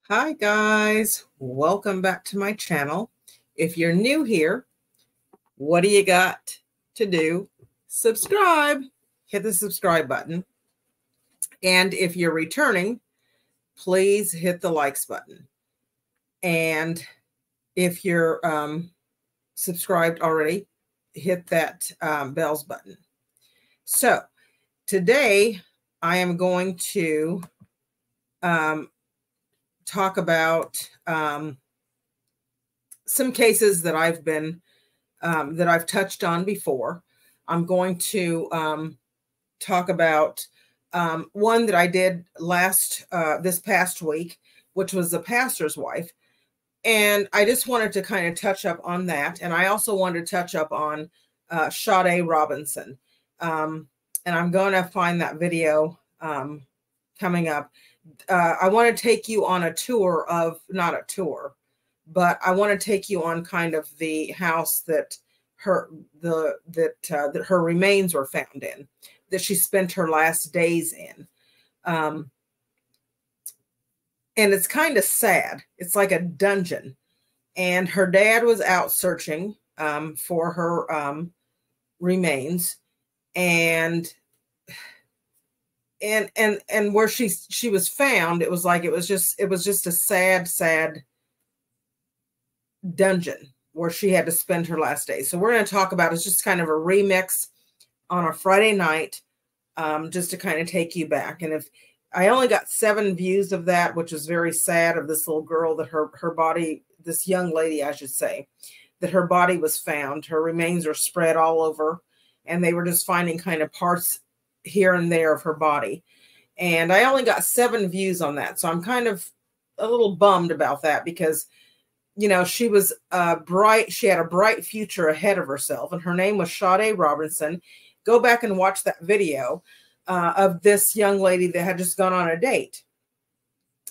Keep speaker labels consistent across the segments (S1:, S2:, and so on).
S1: Hi guys, welcome back to my channel. If you're new here, what do you got to do? Subscribe, hit the subscribe button. And if you're returning, please hit the likes button. And if you're subscribed already, hit that bells button. So today I am going to talk about some cases that I've been that I've touched on before. I'm going to talk about one that I did this past week, which was the pastor's wife. And I just wanted to kind of touch up on that. And I also wanted to touch up on Sade Robinson. And I'm going to find that video coming up. I want to take you on a tour of, not a tour, but I want to take you on kind of the house that her remains were found in, that she spent her last days in. And it's kind of sad. It's like a dungeon. And her dad was out searching for her remains, and where she was found, it was just a sad dungeon where she had to spend her last days. So we're going to talk about, it's just kind of a remix on a Friday night, just to kind of take you back. And if I only got 7 views of that, which is very sad, of this little girl that her body, this young lady, I should say, that her body was found. Her remains are spread all over, and they were just finding kind of parts here and there of her body. And I only got 7 views on that. So I'm kind of a little bummed about that, because you know, she was she had a bright future ahead of herself, and her name was Sade Robinson. Go back and watch that video of this young lady that had just gone on a date.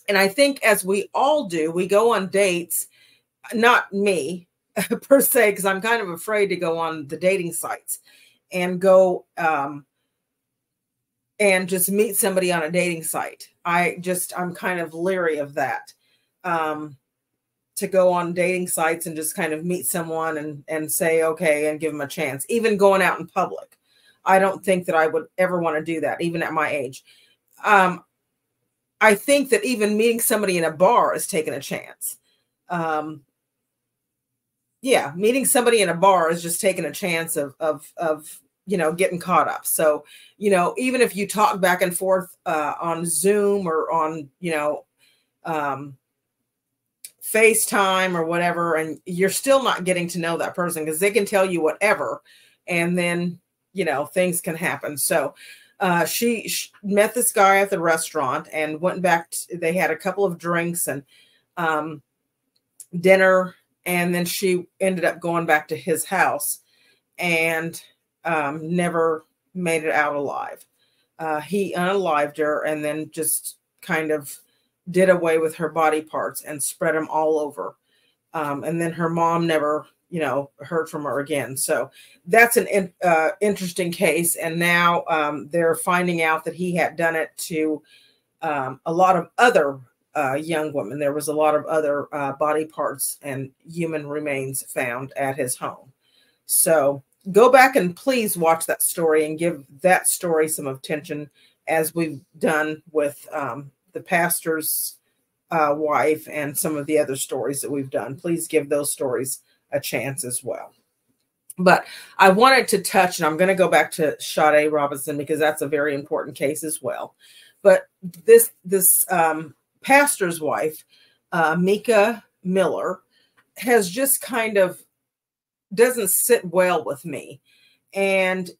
S1: And I think, as we all do, we go on dates, not me per se, because I'm kind of afraid to go on the dating sites and go and just meet somebody on a dating site. I'm kind of leery of that. To go on dating sites and just kind of meet someone and say, okay, and give them a chance. Even going out in public, I don't think that I would ever want to do that, even at my age. I think that even meeting somebody in a bar is taking a chance. Yeah, meeting somebody in a bar is just taking a chance of you know, getting caught up. So, you know, even if you talk back and forth on Zoom or on, you know, FaceTime or whatever, and you're still not getting to know that person, because they can tell you whatever, and then, you know, things can happen. So she met this guy at the restaurant and went back they had a couple of drinks and dinner, and then she ended up going back to his house and never made it out alive. He unalived her and then just kind of did away with her body parts and spread them all over. And then her mom never, you know, heard from her again. So that's an interesting case. And now they're finding out that he had done it to a lot of other young women. There was a lot of other body parts and human remains found at his home. So go back and please watch that story and give that story some attention, as we've done with the pastor's wife and some of the other stories that we've done. Please give those stories a chance as well. But I wanted to touch, and I'm going to go back to Sade Robinson because that's a very important case as well. But this pastor's wife, Mica Miller, has just kind of doesn't sit well with me. And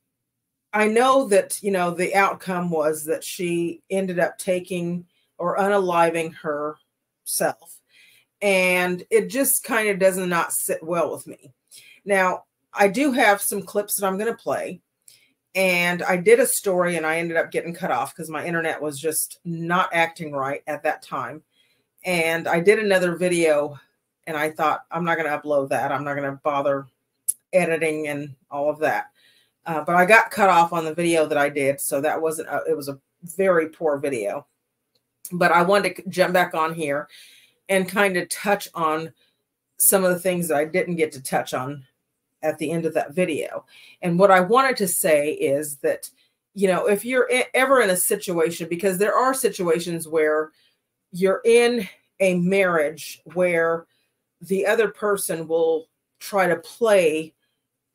S1: I know that, you know, the outcome was that she ended up taking or unaliving herself. And it just kind of does not sit well with me. Now, I do have some clips that I'm going to play. And I did a story and I ended up getting cut off because my internet was just not acting right at that time. And I did another video and I thought, I'm not going to upload that. I'm not going to bother editing and all of that. But I got cut off on the video that I did. So that wasn't, it was a very poor video. But I wanted to jump back on here and kind of touch on some of the things that I didn't get to touch on at the end of that video. And what I wanted to say is that, you know, if you're ever in a situation, because there are situations where you're in a marriage where the other person will try to play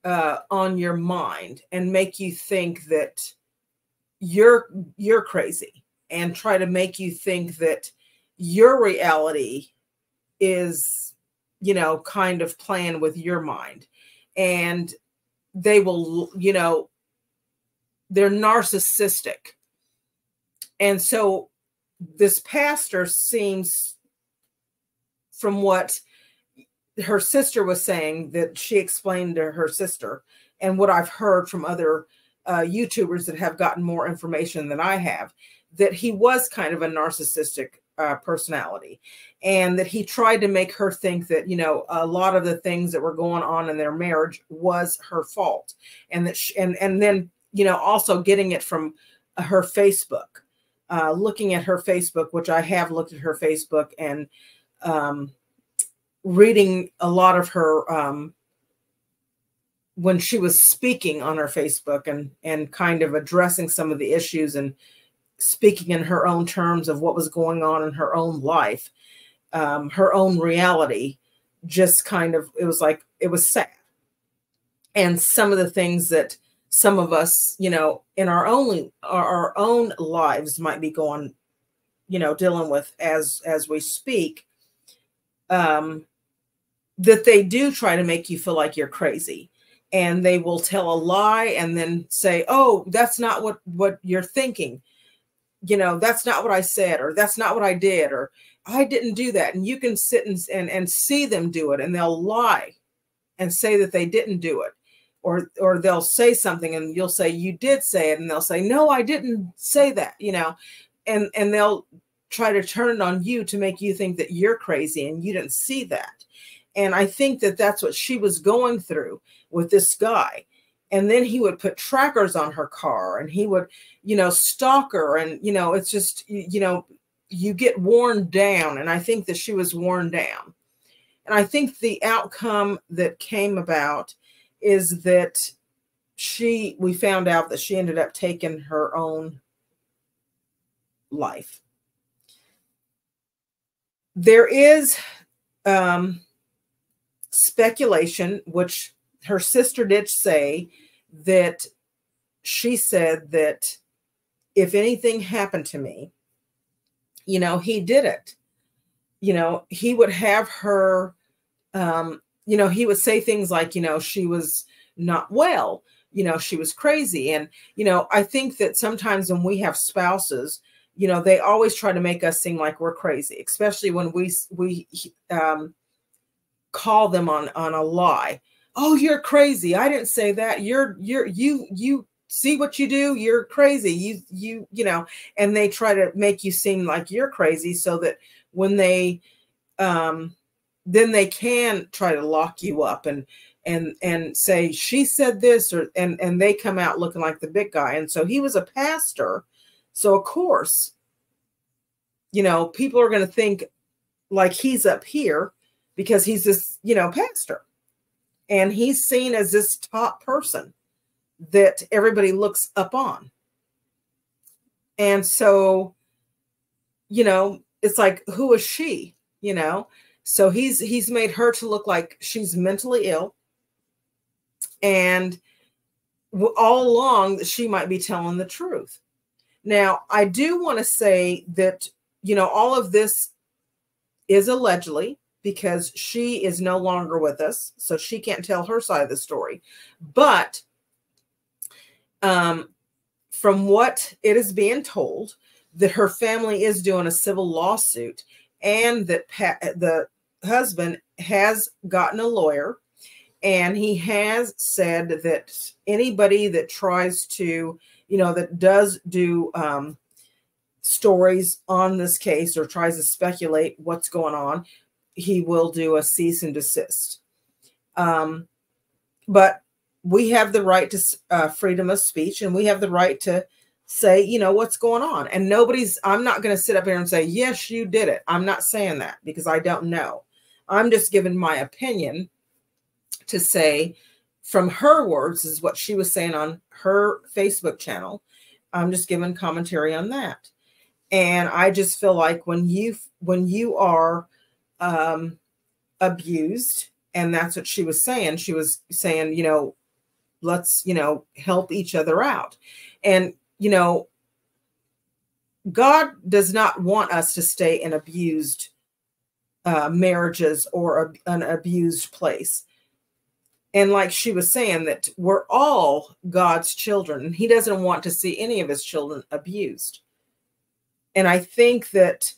S1: on your mind and make you think that you're crazy, and try to make you think that your reality is, you know, kind of playing with your mind. And they will, you know, they're narcissistic. And so this pastor seems, from what her sister was saying, that she explained to her sister, and what I've heard from other YouTubers that have gotten more information than I have, that he was kind of a narcissistic personality, and that he tried to make her think that, you know, a lot of the things that were going on in their marriage was her fault. And that and then, you know, also getting it from her Facebook, looking at her Facebook, which I have looked at her Facebook, and reading a lot of her when she was speaking on her Facebook, and kind of addressing some of the issues and speaking in her own terms of what was going on in her own life, her own reality, just kind of, it was like, it was sad. And some of the things that some of us, you know, in our own lives might be going, you know, dealing with as we speak, that they do try to make you feel like you're crazy. And they will tell a lie and then say, oh, that's not what you're thinking. You know, that's not what I said, or that's not what I did, or I didn't do that. And you can sit and see them do it, and they'll lie and say that they didn't do it. Or they'll say something and you'll say, you did say it. And they'll say, no, I didn't say that, you know, and they'll try to turn it on you to make you think that you're crazy and you didn't see that. And I think that that's what she was going through with this guy. And then he would put trackers on her car, and he would, you know, stalk her. And, you know, it's just, you know, you get worn down. And I think that she was worn down. And I think the outcome that came about is that we found out that she ended up taking her own life. There is speculation, which her sister did say, that she said that if anything happened to me, you know, he did it. You know, he would have her, you know, he would say things like, you know, she was not well, you know, she was crazy. And, you know, I think that sometimes when we have spouses, you know, they always try to make us seem like we're crazy, especially when we call them on a lie. Oh, you're crazy. I didn't say that. You see what you do. You're crazy. You know, and they try to make you seem like you're crazy, so that when they, then they can try to lock you up and say, she said this, or, and they come out looking like the big guy. And so he was a pastor. So of course, you know, people are going to think like he's up here because he's this, you know, pastor. And he's seen as this top person that everybody looks up on. And so, you know, it's like, who is she? You know? So he's made her to look like she's mentally ill. And all along she might be telling the truth. Now, I do want to say that, you know, all of this is allegedly, because she is no longer with us, so she can't tell her side of the story. But from what it is being told, that her family is doing a civil lawsuit, and that the husband has gotten a lawyer, and he has said that anybody that tries to, you know, that does do stories on this case or tries to speculate what's going on, he will do a cease and desist. But we have the right to freedom of speech, and we have the right to say, you know, what's going on. And I'm not going to sit up here and say, yes, you did it. I'm not saying that because I don't know. I'm just giving my opinion to say from her words is what she was saying on her Facebook channel. I'm just giving commentary on that. And I just feel like when you are abused, and that's what she was saying. She was saying, you know, let's, you know, help each other out. And, you know, God does not want us to stay in abused marriages or an abused place. And like she was saying, that we're all God's children, and he doesn't want to see any of his children abused. And I think that,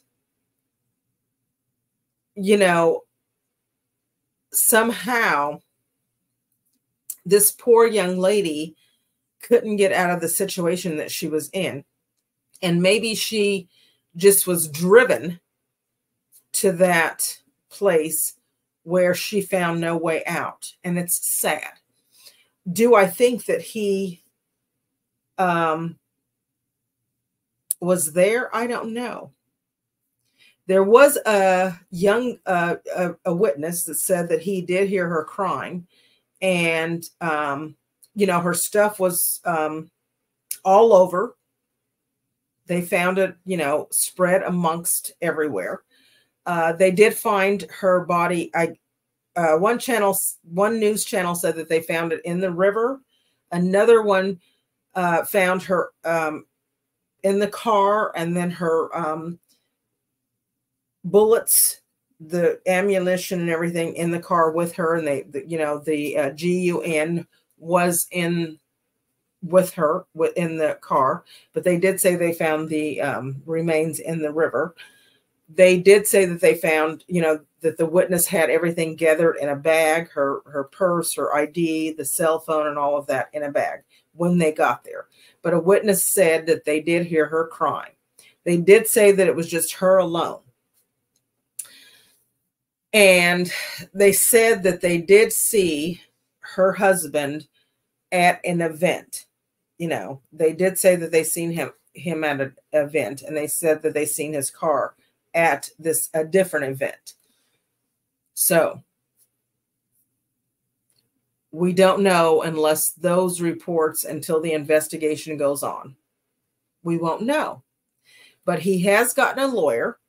S1: you know, somehow this poor young lady couldn't get out of the situation that she was in. And maybe she just was driven to that place where she found no way out. And it's sad. Do I think that he was there? I don't know. There was a young a witness that said that he did hear her crying, and you know, her stuff was all over. They found it, you know, spread amongst everywhere. They did find her body. One news channel said that they found it in the river. Another one found her in the car, and then her bullets, the ammunition and everything in the car with her. And you know, the GUN was with her in the car, but they did say they found the remains in the river. They did say that they found, you know, that the witness had everything gathered in a bag, her purse, her ID, the cell phone, and all of that in a bag when they got there. But a witness said that they did hear her crying. They did say that it was just her alone. And they said that they did see her husband at an event. You know, they did say that they seen him at an event, and they said that they seen his car at a different event. So we don't know unless those reports, until the investigation goes on. We won't know. But he has gotten a lawyer,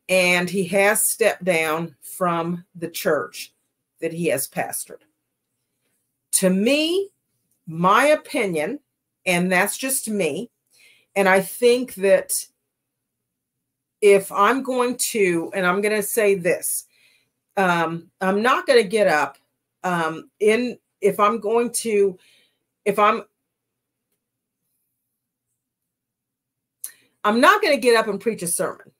S1: and he has stepped down from the church that he has pastored. To me, my opinion, and that's just me, and I think that if I'm going to, and I'm going to say this, I'm not going to get up I'm not going to get up and preach a sermon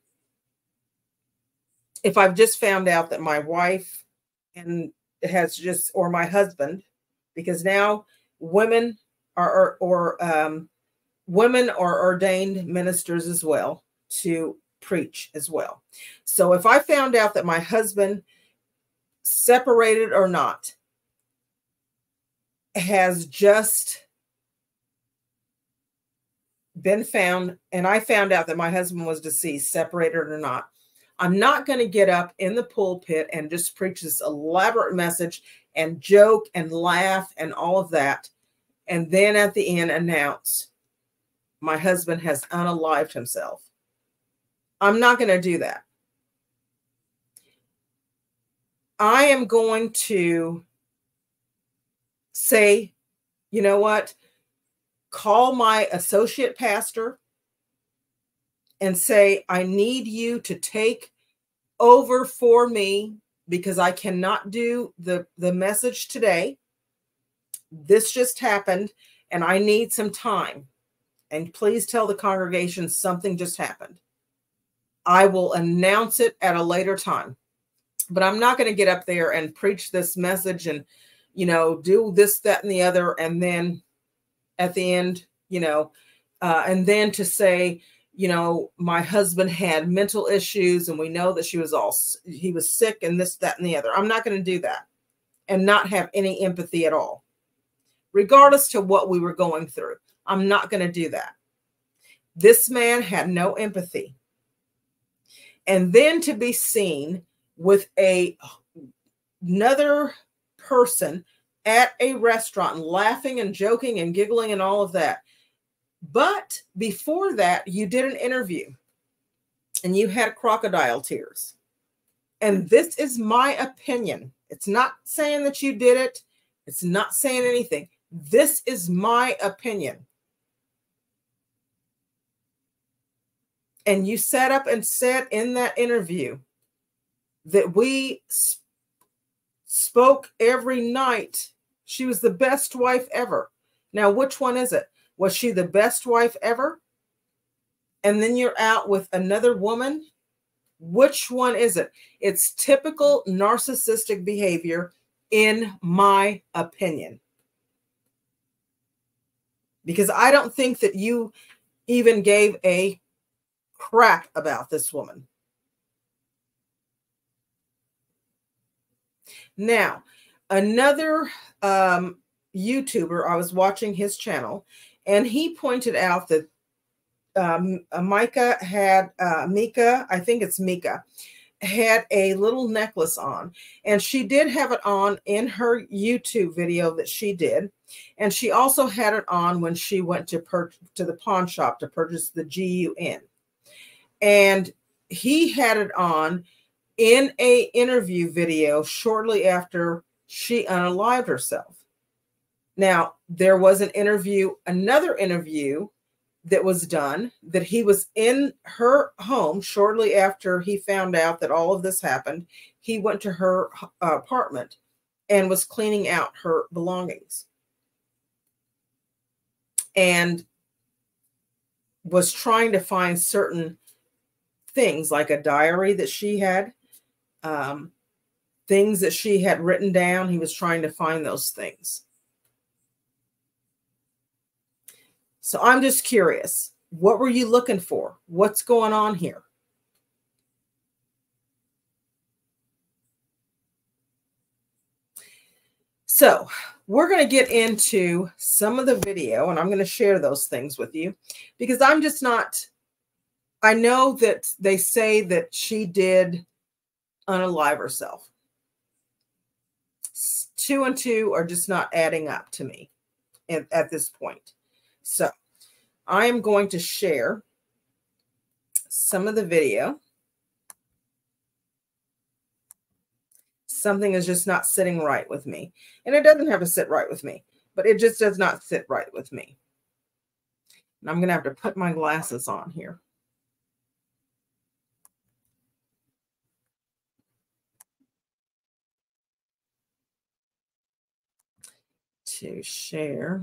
S1: if I've just found out that my wife or my husband, because now women are ordained ministers as well to preach as well. So if I found out that my husband, separated or not, has just been found, and I found out that my husband was deceased, separated or not, I'm not going to get up in the pulpit and just preach this elaborate message and joke and laugh and all of that, and then at the end announce my husband has unalived himself. I'm not going to do that. I am going to say, you know what? Call my associate pastor and say, I need you to take over for me because I cannot do the message today. This just happened and I need some time. And please tell the congregation something just happened. I will announce it at a later time. But I'm not going to get up there and preach this message and, you know, do this, that, and the other. And then at the end, you know, and then to say, you know, my husband had mental issues and we know that he was sick and this, that, and the other. I'm not going to do that and not have any empathy at all, regardless to what we were going through. I'm not going to do that. This man had no empathy. And then to be seen with another person at a restaurant laughing and joking and giggling and all of that. But before that, you did an interview and you had crocodile tears. And this is my opinion. It's not saying that you did it. It's not saying anything. This is my opinion. And you sat up and said in that interview that we spoke every night. She was the best wife ever. Now, which one is it? Was she the best wife ever? And then you're out with another woman? Which one is it? It's typical narcissistic behavior, in my opinion. Because I don't think that you even gave a crap about this woman. Now, another YouTuber, I was watching his channel, and he pointed out that Mica had, Mica, I think it's Mica, had a little necklace on. And she did have it on in her YouTube video that she did. And she also had it on when she went to the pawn shop to purchase the GUN. And he had it on in a interview video shortly after she unalived herself. Now, there was another interview that was done, that he was in her home shortly after he found out that all of this happened. He went to her apartment and was cleaning out her belongings and was trying to find certain things, like a diary that she had, things that she had written down. He was trying to find those things. So I'm just curious, what were you looking for? What's going on here? So we're going to get into some of the video, and I'm going to share those things with you, because I'm just not, I know that they say that she did unalive herself. 2 and 2 are just not adding up to me at this point. So I am going to share some of the video. Something is just not sitting right with me. And it doesn't have to sit right with me, but it just does not sit right with me. And I'm going to have to put my glasses on here. To share.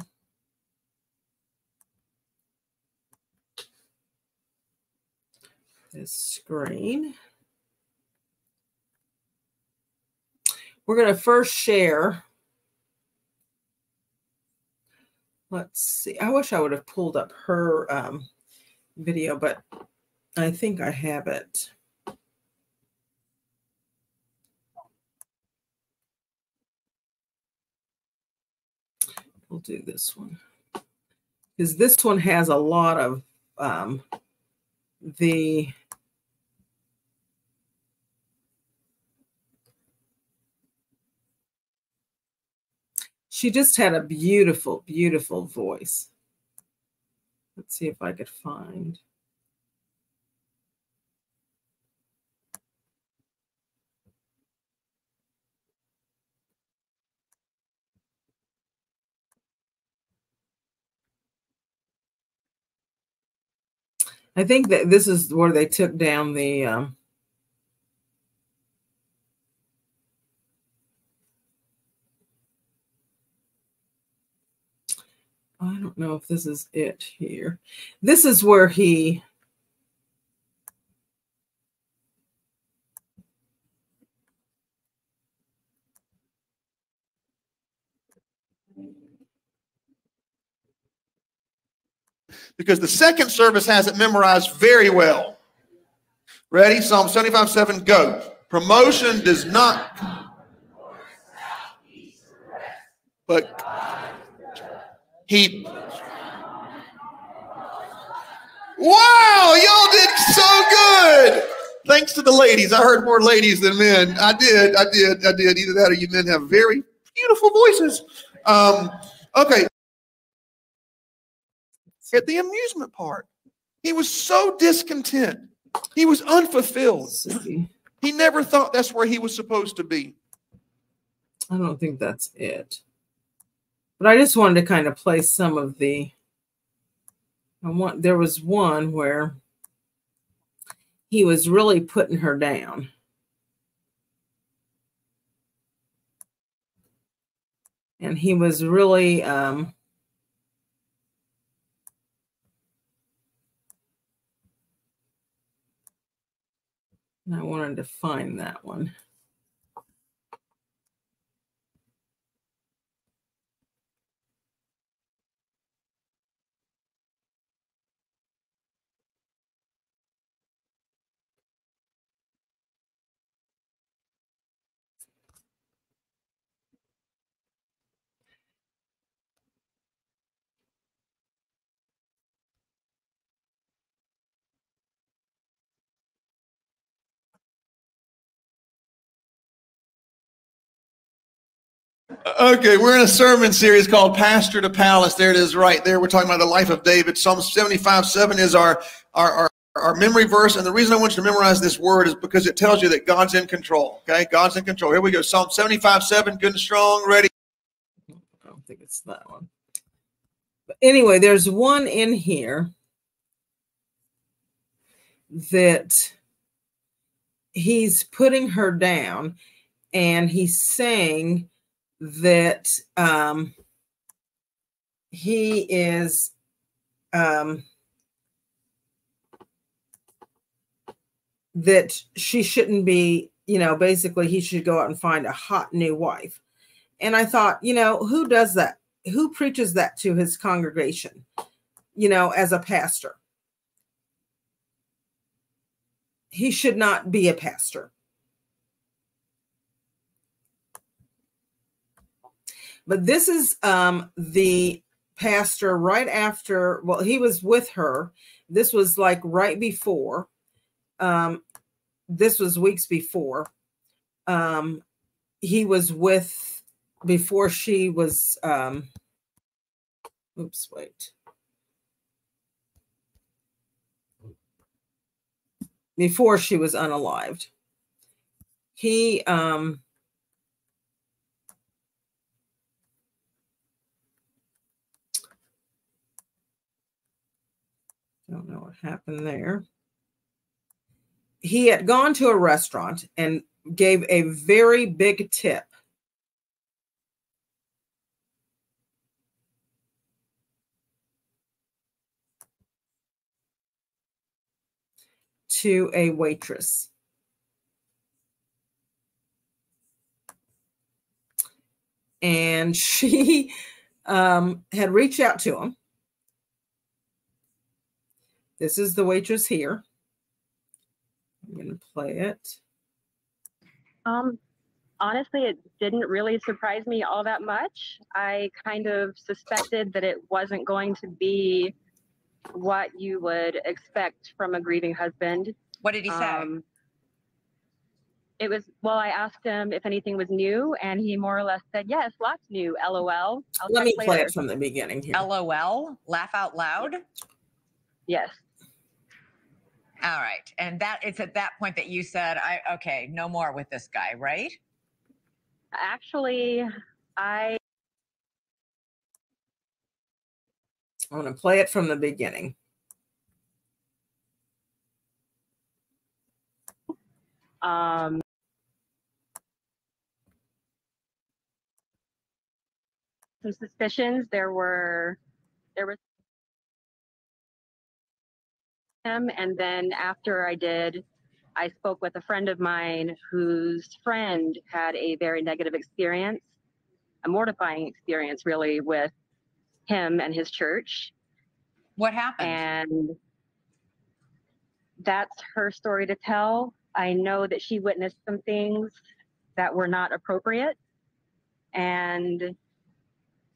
S1: This screen. We're going to first share. Let's see. I wish I would have pulled up her video, but I think I have it. We'll do this one, because this one has a lot of she just had a beautiful, beautiful voice. Let's see if I could find. I think that this is where they took down the I don't know if this is it here. This is where he
S2: because the second service has it memorized very well. Ready? Psalm 75:7, go. Promotion does not, but he, Wow, y'all did so good. Thanks to the ladies. I heard more ladies than men. I did. Either that or you men have very beautiful voices. Okay. At the amusement park, he was so discontent. He was unfulfilled. He never thought that's where he was supposed to be.
S1: I don't think that's it. But I just wanted to kind of play some of the, there was one where he was really putting her down. And he was really, I wanted to find that one.
S2: Okay, we're in a sermon series called Pastor to Palace. There it is right there. We're talking about the life of David. Psalm 75:7 is our memory verse. And the reason I want you to memorize this word is because it tells you that God's in control. Okay, God's in control. Here we go. Psalm 75:7, good and strong, ready.
S1: I don't think it's that one. But anyway, there's one in here that he's putting her down, and he's saying that he is that she shouldn't be, basically he should go out and find a hot new wife. And I thought, who does that? Who preaches that to his congregation, as a pastor? He should not be a pastor. But this is the pastor right after, well, he was with her. This was like right before. This was weeks before. He was with, before she was, before she was unalived. He, don't know what happened there. He had gone to a restaurant and gave a very big tip. To a waitress. And she had reached out to him. This is the waitress here. I'm going to play it.
S3: Honestly, it didn't really surprise me all that much. I kind of suspected that it wasn't going to be what you would expect from a grieving husband.
S4: What did he say?
S3: It was, well, I asked him if anything was new, and he more or less said, yes, lots new, LOL.
S1: Let me play it from the beginning here.
S4: LOL? Laugh out loud?
S3: Yes.
S4: All right. And that it's at that point that you said, okay, no more with this guy, right?
S3: Actually,
S1: I'm going to play it from the beginning.
S3: Some suspicions. There was him, and then after I spoke with a friend of mine whose friend had a very negative experience, a mortifying experience really, with him and his church.
S4: What happened?
S3: And that's her story to tell. I know that she witnessed some things that were not appropriate and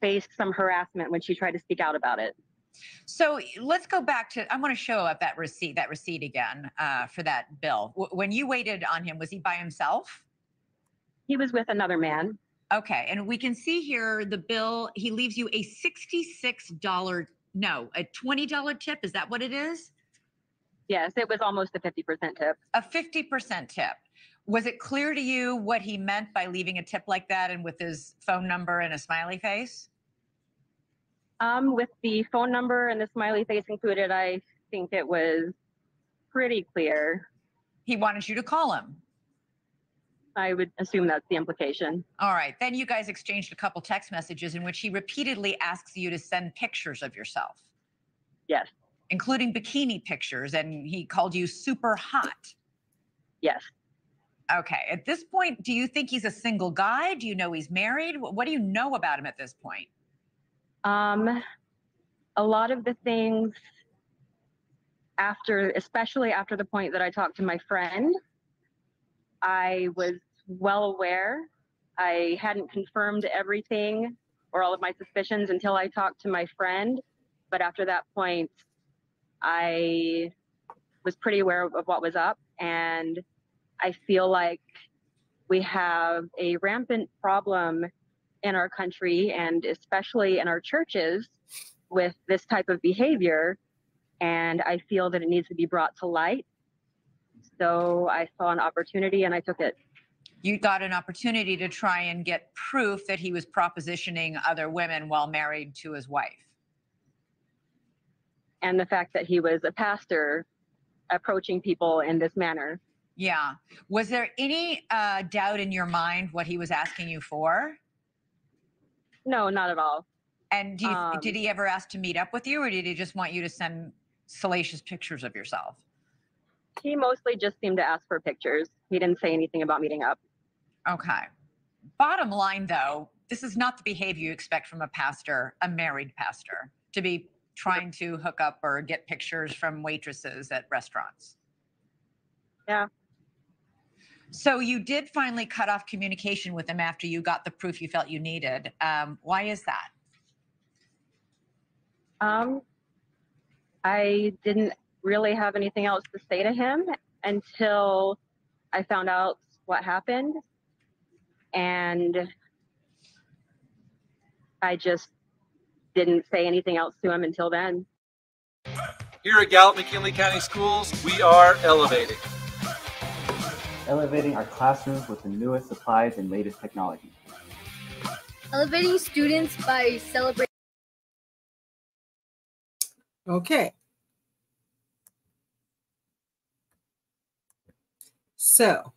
S3: faced some harassment when she tried to speak out about it.
S4: So let's go back to, I want to show up that receipt again for that bill. When you waited on him, was he by himself?
S3: He was with another man.
S4: Okay. And we can see here the bill, he leaves you a $66, no, a $20 tip. Is that what it is?
S3: Yes, it was almost a 50% tip.
S4: A 50% tip. Was it clear to you what he meant by leaving a tip like that and with his phone number and a smiley face?
S3: With the phone number and the smiley face included, I think it was pretty clear.
S4: He wanted you to call him.
S3: I would assume that's the implication.
S4: All right. Then you guys exchanged a couple text messages in which he repeatedly asks you to send pictures of yourself.
S3: Yes.
S4: Including bikini pictures, and he called you super hot.
S3: Yes.
S4: Okay. At this point, do you think he's a single guy? Do you know he's married? What do you know about him at this point?
S3: A lot of the things especially after the point that I talked to my friend, I was well aware. I hadn't confirmed everything or all of my suspicions until I talked to my friend. But after that point, I was pretty aware of what was up. And I feel like we have a rampant problem in our country and especially in our churches with this type of behavior. And I feel that it needs to be brought to light. So I saw an opportunity and I took it.
S4: You got an opportunity to try and get proof that he was propositioning other women while married to his wife.
S3: And the fact that he was a pastor approaching people in this manner.
S4: Yeah. Was there any doubt in your mind what he was asking you for?
S3: No, not at all.
S4: And did he ever ask to meet up with you, or did he just want you to send salacious pictures of yourself?
S3: He mostly just seemed to ask for pictures. He didn't say anything about meeting up.
S4: Okay. Bottom line, though, this is not the behavior you expect from a pastor, a married pastor, to be trying to hook up or get pictures from waitresses at restaurants.
S3: Yeah.
S4: So you did finally cut off communication with him after you got the proof you felt you needed. Why is that?
S3: I didn't really have anything else to say to him until I found out what happened. And I just didn't say anything else to him until then.
S5: Here at Gallup-McKinley County Schools, we are elevating.
S6: Elevating our classrooms with the newest supplies and latest technology.
S7: Elevating students by celebrating.
S1: Okay. So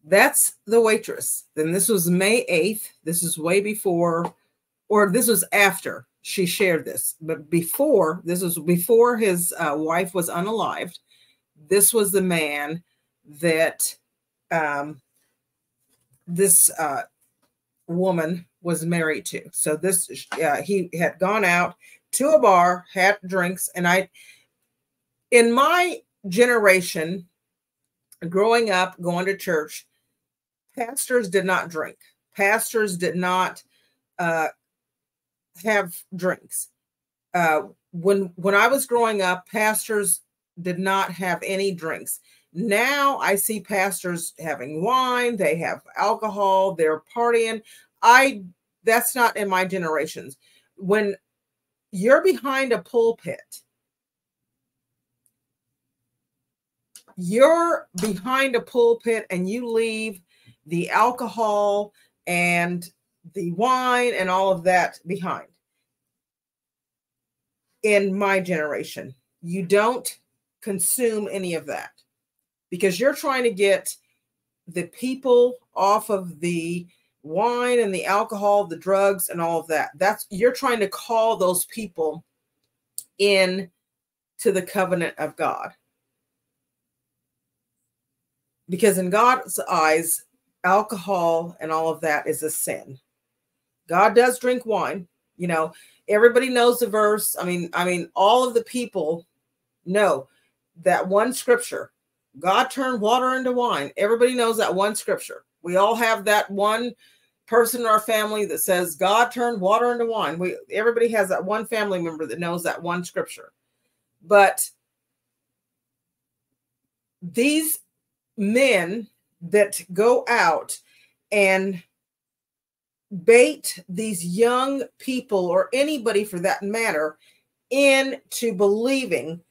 S1: that's the waitress. Then this was May 8th. This is way before, or this was after she shared this. But before, this was before his wife was unalived. This was the man that this woman was married to. So this, he had gone out to a bar, had drinks. And in my generation, growing up, going to church, pastors did not drink. Pastors did not have drinks. When I was growing up, pastors did not have any drinks. Now I see pastors having wine, they have alcohol, they're partying. That's not in my generations. When you're behind a pulpit, and you leave the alcohol and the wine and all of that behind. In my generation, you don't consume any of that because you're trying to get the people off of the wine and the alcohol, the drugs and all of that. You're trying to call those people in to the covenant of God. Because in God's eyes, alcohol and all of that is a sin. God does drink wine. You know, everybody knows the verse. I mean, all of the people know that one scripture. God turned water into wine. Everybody knows that one scripture. We all have that one person in our family that says God turned water into wine. Everybody has that one family member that knows that one scripture. But these men that go out and bait these young people, or anybody for that matter, into believing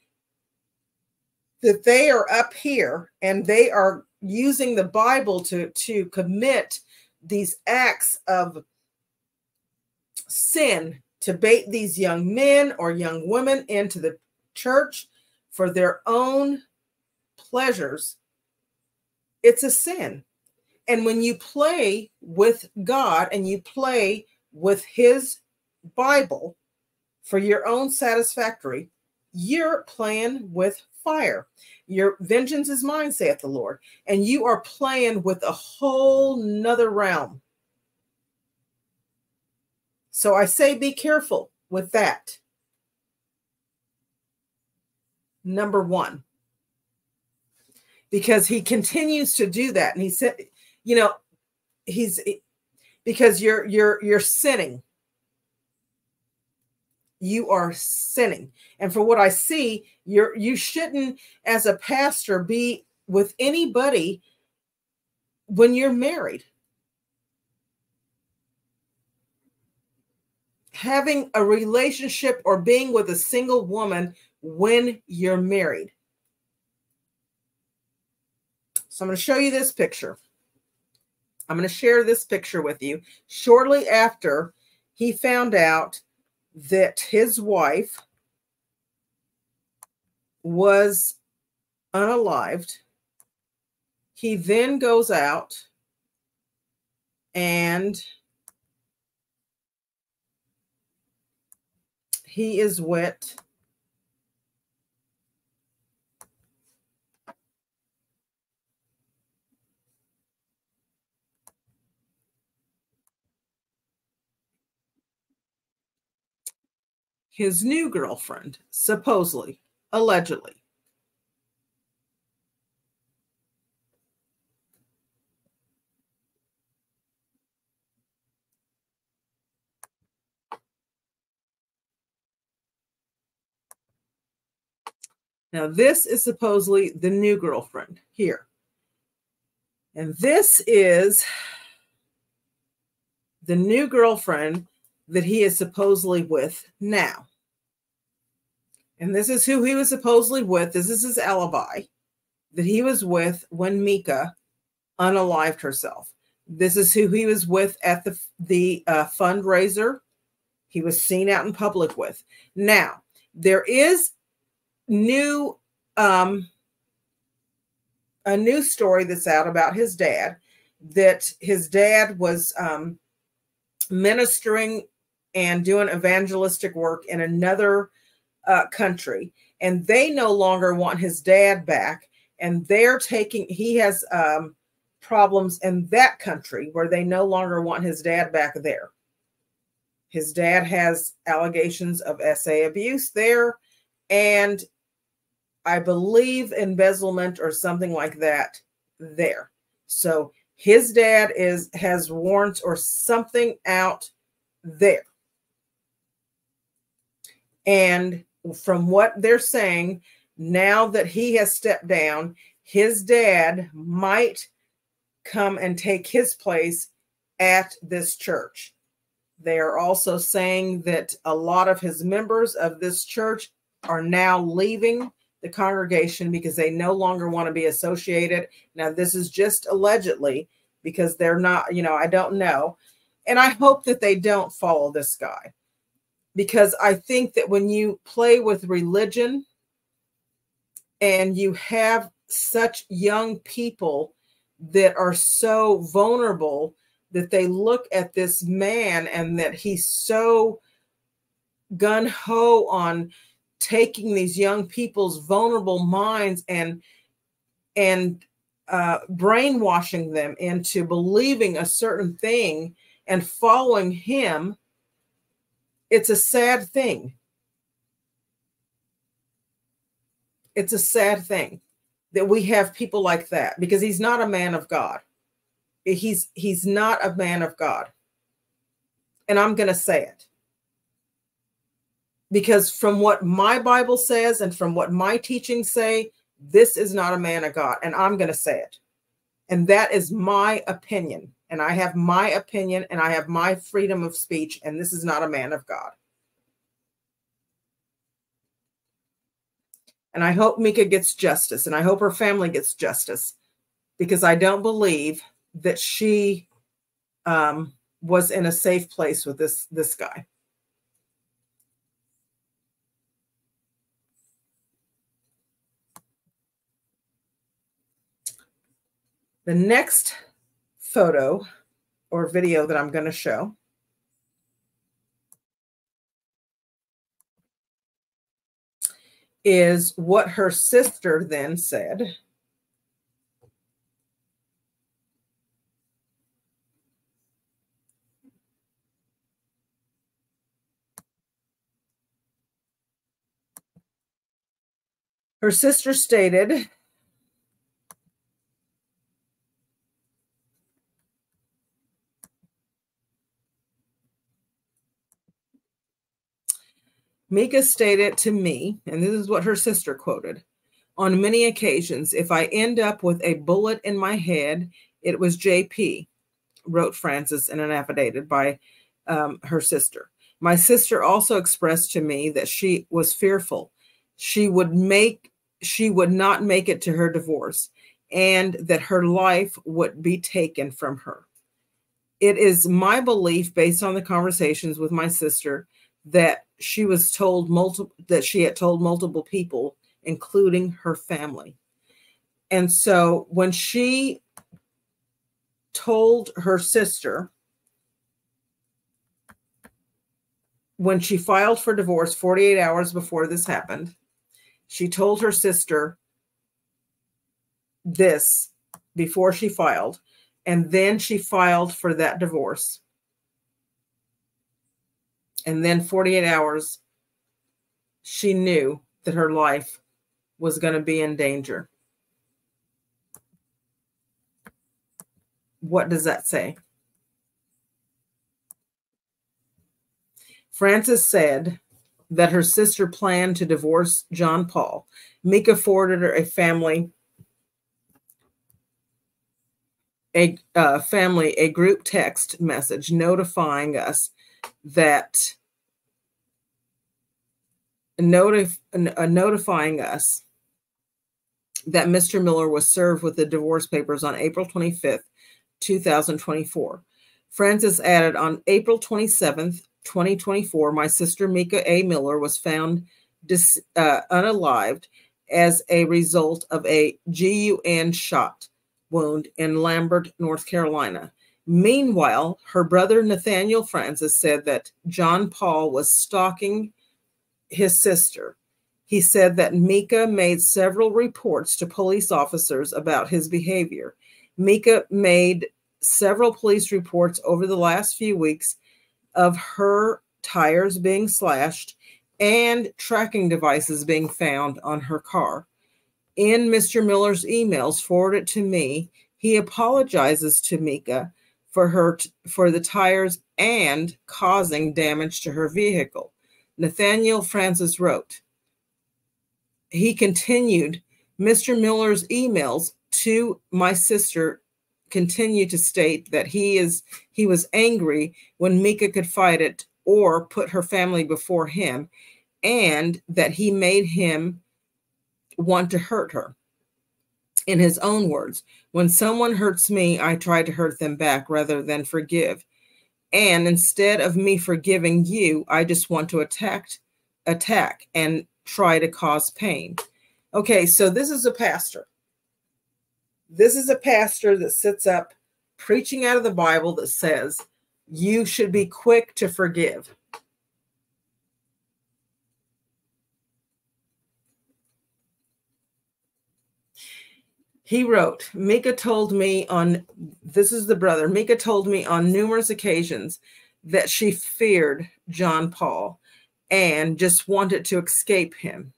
S1: that they are up here and they are using the Bible to commit these acts of sin, to bait these young men or young women into the church for their own pleasures. It's a sin. And when you play with God and you play with his Bible for your own satisfactory, you're playing with fire. Your vengeance is mine, saith the Lord. And you are playing with a whole nother realm. So I say be careful with that. Number one. Because he continues to do that. And he said, you know, because you're sinning. You are sinning. And for what I see, you shouldn't, as a pastor, be with anybody when you're married. Having a relationship or being with a single woman when you're married. So I'm going to show you this picture. I'm going to share this picture with you. Shortly after he found out that his wife was unalived, he then goes out and he is with his new girlfriend, supposedly, allegedly. Now, this is supposedly the new girlfriend here. And this is the new girlfriend that he is supposedly with now. And this is who he was supposedly with. This is his alibi that he was with when Mica unalived herself. This is who he was with at the fundraiser he was seen out in public with. Now, there is a new story that's out about his dad, that his dad was ministering and doing evangelistic work in another country, and they no longer want his dad back, and he has problems in that country where they no longer want his dad back there. His dad has allegations of SA abuse there, and I believe embezzlement or something like that there. So his dad has warrants or something out there. And from what they're saying, now that he has stepped down, his dad might come and take his place at this church. They are also saying that a lot of his members of this church are now leaving the congregation because they no longer want to be associated. Now, this is just allegedly, because they're not, I don't know. And I hope that they don't follow this guy, because I think that when you play with religion and you have such young people that are so vulnerable, that they look at this man and that he's so gung-ho on taking these young people's vulnerable minds and brainwashing them into believing a certain thing and following him. It's a sad thing. It's a sad thing that we have people like that, because he's not a man of God. he's not a man of God. And I'm going to say it. Because from what my Bible says and from what my teachings say, this is not a man of God. And I'm going to say it. And that is my opinion. And I have my opinion and I have my freedom of speech. And this is not a man of God. And I hope Mica gets justice. And I hope her family gets justice. Because I don't believe that she was in a safe place with this guy. The next photo or video that I'm going to show is what her sister then said. Her sister stated, Mica stated to me, and this is what her sister quoted, on many occasions, if I end up with a bullet in my head, it was JP, wrote Frances in an affidavit by her sister. My sister also expressed to me that she was fearful. She would not make it to her divorce and that her life would be taken from her. It is my belief, based on the conversations with my sister, that she was told she had told multiple people, including her family. And so when she told her sister, when she filed for divorce 48 hours before this happened, she told her sister this before she filed, and then she filed for that divorce. And then 48 hours, she knew that her life was going to be in danger. What does that say? Frances said that her sister planned to divorce John Paul. Mica forwarded her a group text message notifying us that Mr. Miller was served with the divorce papers on April 25th, 2024. Frances added, on April 27th, 2024, my sister Mica A. Miller was found unalived as a result of a gun shot wound in Lambert, North Carolina. Meanwhile, her brother Nathaniel Francis said that John Paul was stalking his sister. He said that Mica made several reports to police officers about his behavior. Mica made several police reports over the last few weeks of her tires being slashed and tracking devices being found on her car. In Mr. Miller's emails forwarded to me, he apologizes to Mica for the tires and causing damage to her vehicle. Nathaniel Francis wrote. He continued, Mr. Miller's emails to my sister continue to state that he was angry when Mica could fight it or put her family before him, and that he made him want to hurt her. In his own words, when someone hurts me, I try to hurt them back rather than forgive. And instead of me forgiving you, I just want to attack and try to cause pain. Okay, so this is a pastor. This is a pastor that sits up preaching out of the Bible that says you should be quick to forgive. He wrote, Mica told me on, this is the brother, Mica told me on numerous occasions that she feared John Paul and just wanted to escape him.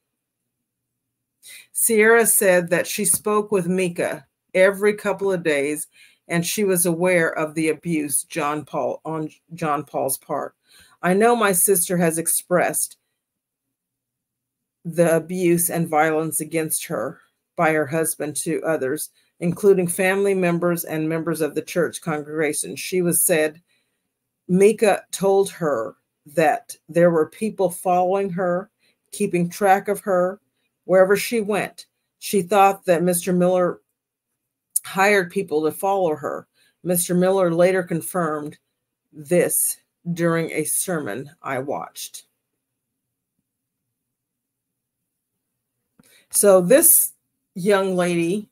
S1: Sierra said that she spoke with Mica every couple of days and she was aware of the abuse on John Paul's part. I know my sister has expressed the abuse and violence against her by her husband to others, including family members and members of the church congregation. She was said, Mica told her that there were people following her, keeping track of her wherever she went. She thought that Mr. Miller hired people to follow her. Mr. Miller later confirmed this during a sermon I watched. So this young lady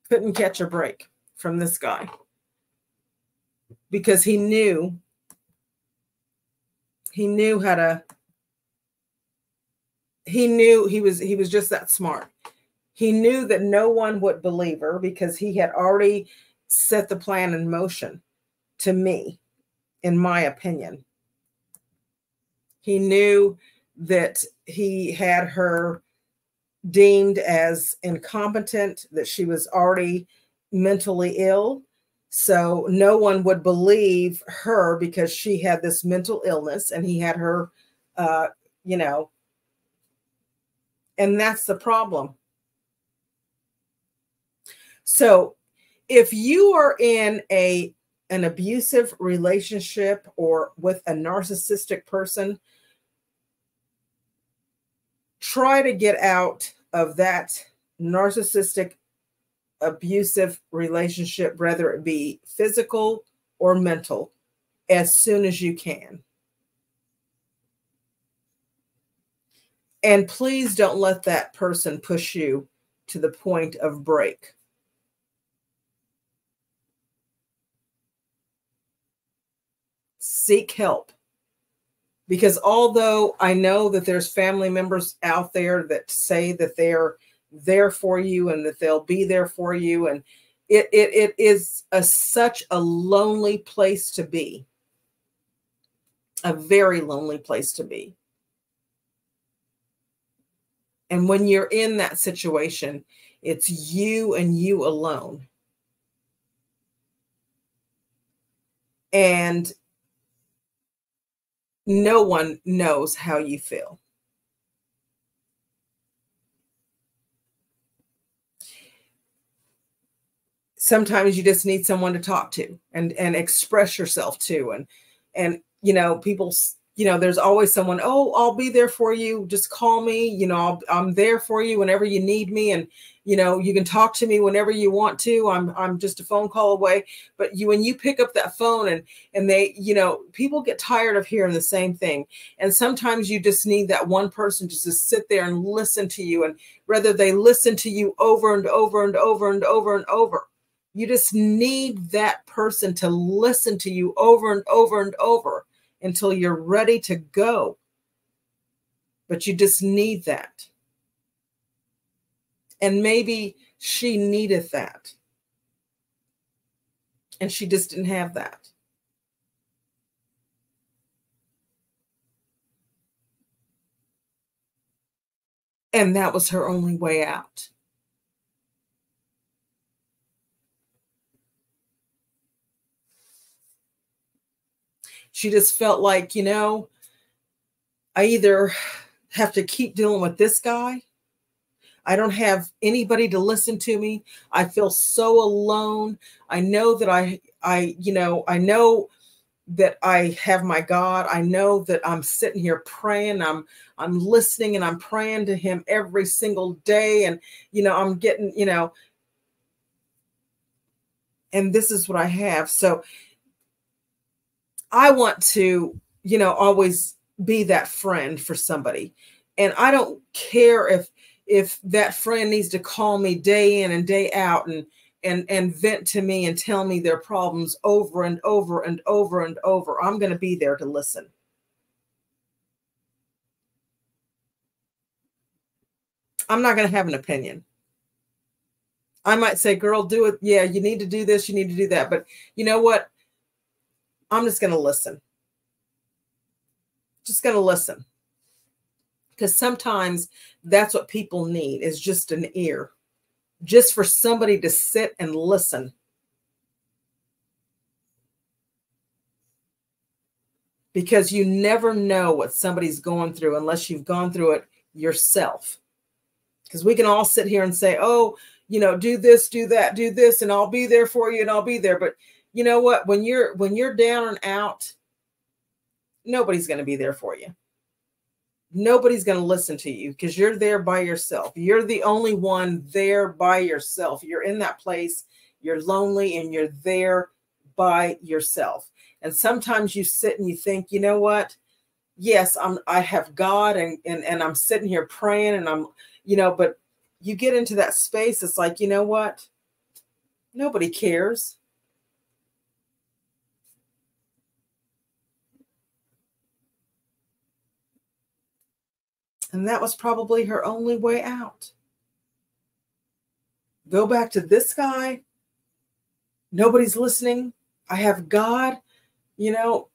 S1: couldn't catch a break from this guy because he knew he was just that smart. He knew that no one would believe her because he had already set the plan in motion, to me, in my opinion. He knew that he had her deemed as incompetent, that she was already mentally ill. So no one would believe her because she had this mental illness, and he had her, and that's the problem. So if you are in an abusive relationship or with a narcissistic person, try to get out of that narcissistic, abusive relationship, whether it be physical or mental, as soon as you can. And please don't let that person push you to the point of break. Seek help. Because although I know that there's family members out there that say that they're there for you and that they'll be there for you, and it is such a lonely place to be. A very lonely place to be. And when you're in that situation, it's you and you alone. And no one knows how you feel. Sometimes you just need someone to talk to and express yourself to. And people, there's always someone, oh, I'll be there for you. Just call me, I'm there for you whenever you need me. And, you can talk to me whenever you want to. I'm just a phone call away. But when you pick up that phone and they, people get tired of hearing the same thing. And sometimes you just need that one person just to sit there and listen to you. And whether they listen to you over and over and over and over and over, you just need that person to listen to you over and over and over until you're ready to go. But you just need that. And maybe she needed that. And she just didn't have that. And that was her only way out. She just felt like, I either have to keep dealing with this guy. I don't have anybody to listen to me. I feel so alone. I know that I know that I have my God. I know that I'm sitting here praying. I'm listening and I'm praying to him every single day. And, I'm getting, and this is what I have. So I want to, always be that friend for somebody. And I don't care if that friend needs to call me day in and day out and vent to me and tell me their problems over and over and over and over. I'm going to be there to listen. I'm not going to have an opinion. I might say, girl, do it. Yeah, you need to do this. You need to do that. But you know what? I'm just going to listen. Just going to listen. Because sometimes that's what people need, is just an ear. Just for somebody to sit and listen. because you never know what somebody's going through unless you've gone through it yourself. Because we can all sit here and say, oh, you know, do this, do that, do this, and I'll be there for you, and I'll be there. But you know what? When you're down and out, nobody's going to be there for you. Nobody's going to listen to you because you're there by yourself. You're the only one there by yourself. You're in that place. You're lonely and you're there by yourself. And sometimes you sit and you think, you know what? Yes, I have God and I'm sitting here praying and I'm, you know, but you get into that space. It's like, you know what? Nobody cares. And that was probably her only way out. Go back to this guy. Nobody's listening. I have God. You know,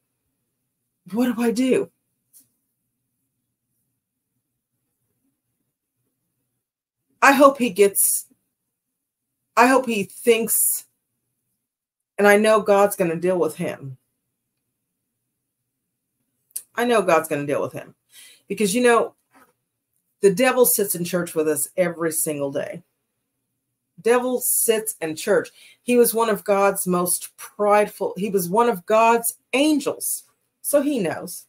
S1: what do I do? I hope he thinks, and I know God's going to deal with him. I know God's going to deal with him. Because, you know, the devil sits in church with us every single day. Devil sits in church. He was one of God's most prideful. He was one of God's angels. So he knows.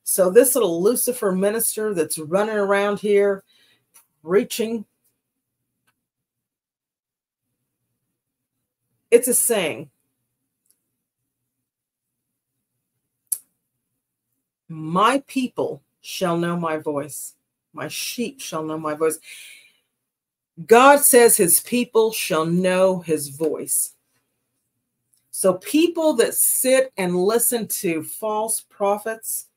S1: So this little Lucifer minister that's running around here preaching, it's a saying. My people shall know my voice. My sheep shall know my voice. God says his people shall know his voice. So people that sit and listen to false prophets,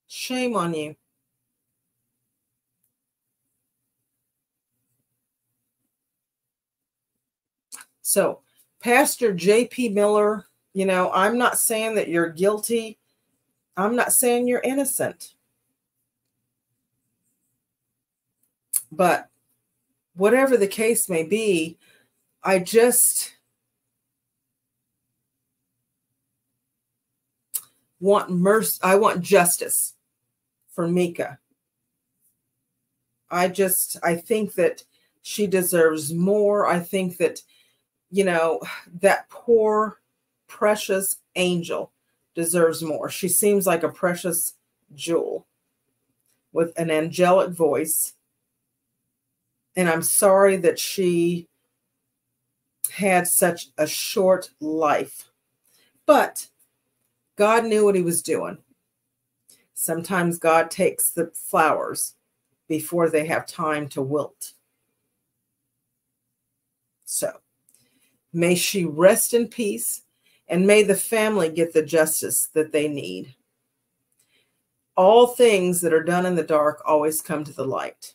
S1: shame on you. So Pastor J.P. Miller, you know, I'm not saying that you're guilty. I'm not saying you're innocent. But whatever the case may be, I just want mercy. I want justice for Mica. I think that she deserves more. I think that, you know, that poor, precious angel deserves more. She seems like a precious jewel with an angelic voice. And I'm sorry that she had such a short life. But God knew what he was doing. Sometimes God takes the flowers before they have time to wilt. So may she rest in peace, and may the family get the justice that they need. All things that are done in the dark always come to the light.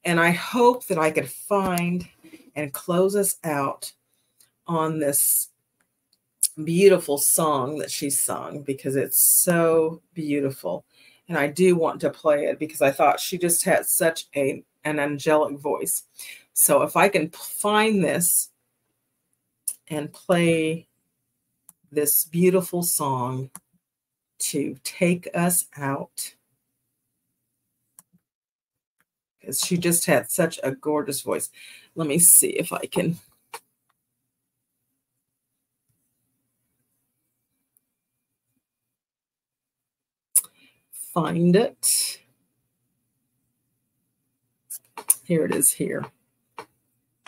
S1: And I hope that I could find and close us out on this beautiful song that she sung, because it's so beautiful. And I do want to play it because I thought she just had such an angelic voice. So if I can find this and play this beautiful song to take us out, because she just had such a gorgeous voice. Let me see if I can find it. Here it is here.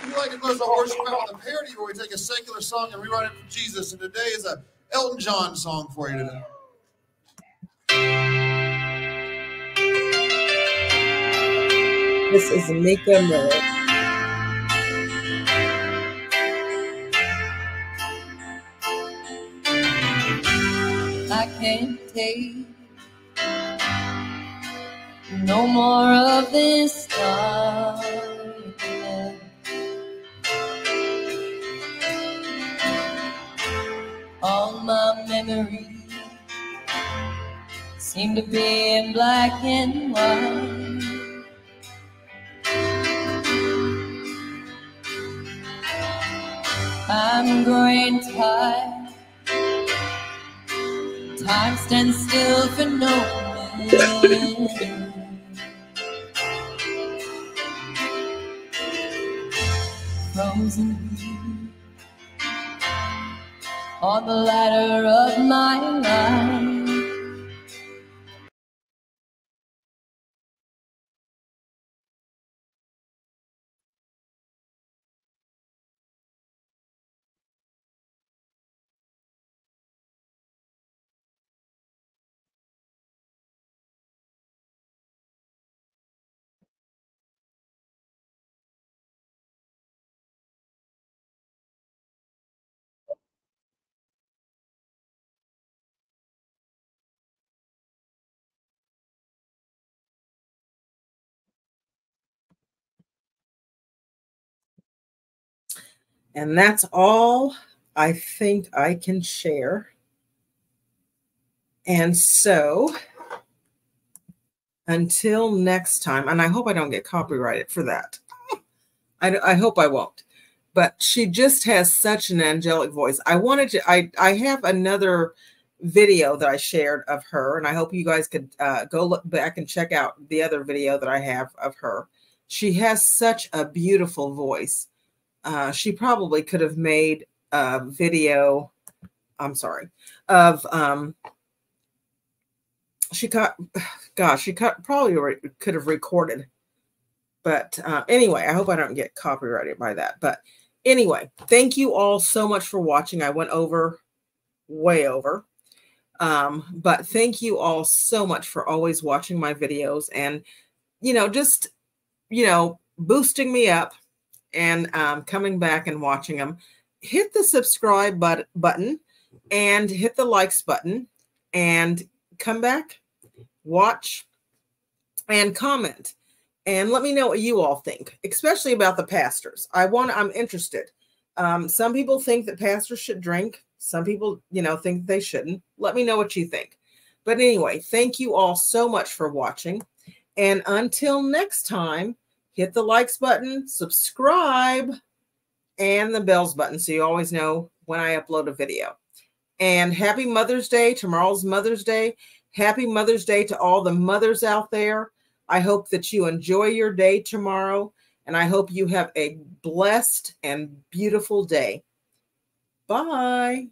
S2: We like to close our worship out with a parody where we take a secular song and rewrite it for Jesus. And today is a Elton John song for you today.
S1: This is Mica Miller.
S8: I can't take no more of this darkness. All my memories seem to be in black and white. I'm growing tired. Time stands still for no man. Frozen on the ladder of my life.
S1: And that's all I think I can share. And so until next time, and I hope I don't get copyrighted for that. I hope I won't. But she just has such an angelic voice. I have another video that I shared of her, and I hope you guys could go look back and check out the other video that I have of her. She has such a beautiful voice. She probably could have made a video, I'm sorry, of, she probably could have recorded. But anyway, I hope I don't get copyrighted by that. But anyway, thank you all so much for watching. I went way over. But thank you all so much for always watching my videos and, just, boosting me up and coming back and watching them. Hit the subscribe button and hit the likes button and come back, watch, and comment. And let me know what you all think, especially about the pastors. I'm interested. Some people think that pastors should drink. Some people, think they shouldn't. Let me know what you think. But anyway, thank you all so much for watching. And until next time, hit the likes button, subscribe, and the bells button so you always know when I upload a video. And happy Mother's Day. Tomorrow's Mother's Day. Happy Mother's Day to all the mothers out there. I hope that you enjoy your day tomorrow, and I hope you have a blessed and beautiful day. Bye.